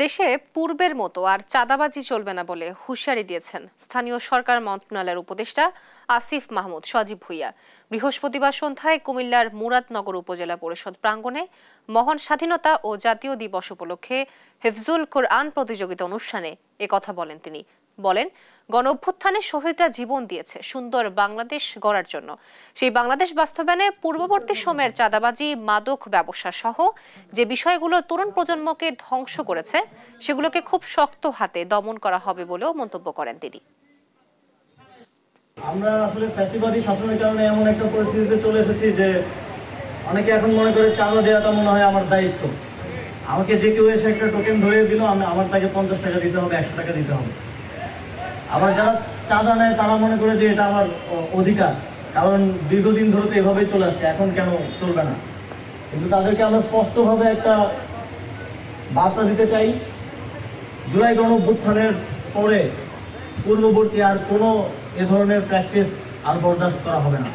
দেশে পূর্বের মতো আর চাঁদাবাজি চলবে না বলে হুঁশিয়ারি দিয়েছেন স্থানীয় সরকার মন্ত্রণালয়ের উপদেষ্টা আসিফ মাহমুদ সজীব ভুঁইয়া। বৃহস্পতিবার সন্ধ্যায় কুমিল্লার মুরাদনগর উপজেলা পরিষদ প্রাঙ্গণে মহান স্বাধীনতা ও জাতীয় দিবস উপলক্ষে হিফজুল কোরআন প্রতিযোগিতা অনুষ্ঠানে একথা বলেন তিনি। বলেন, গণ অভ্যুত্থানে শহীদরা জীবন দিয়েছে সুন্দর বাংলাদেশ গড়ার জন্য। সেই বাংলাদেশ বাস্তবায়নে পূর্ববর্তী সময়ের চাঁদাবাজি, মাদক ব্যবসা সহ যে বিষয়গুলো তরুণ প্রজন্মকে ধ্বংস করেছে সেগুলোকে খুব শক্ত হাতে দমন করা হবে বলেও মন্তব্য করেন তিনি। আমরা আসলে ফ্যাসিবাদী শাসনের কারণে এমন একটা পরিস্থিতিতে চলে এসেছি যে অনেকে এখন মনে করে চাঁদা দেওয়াটা মনে হয় আমার দায়িত্ব। আমাকে যে কেউ এসে একটা টোকেন ধরিয়ে দিল, আমার তাকে 50 টাকা দিতে হবে, 100 টাকা দিতে হবে। আবার যারা চাঁদা নেয় তারা মনে করে যে এটা আমার অধিকার, কারণ দীর্ঘদিন ধরে তো এভাবেই চলে আসছে, এখন কেন চলবে না। কিন্তু তাদেরকে আমরা স্পষ্টভাবে একটা বার্তা দিতে চাই, জুলাই গণ অভ্যুত্থানের পরে পূর্ববর্তী আর কোনো এ ধরনের প্র্যাকটিস আর বরদাস্ত করা হবে না।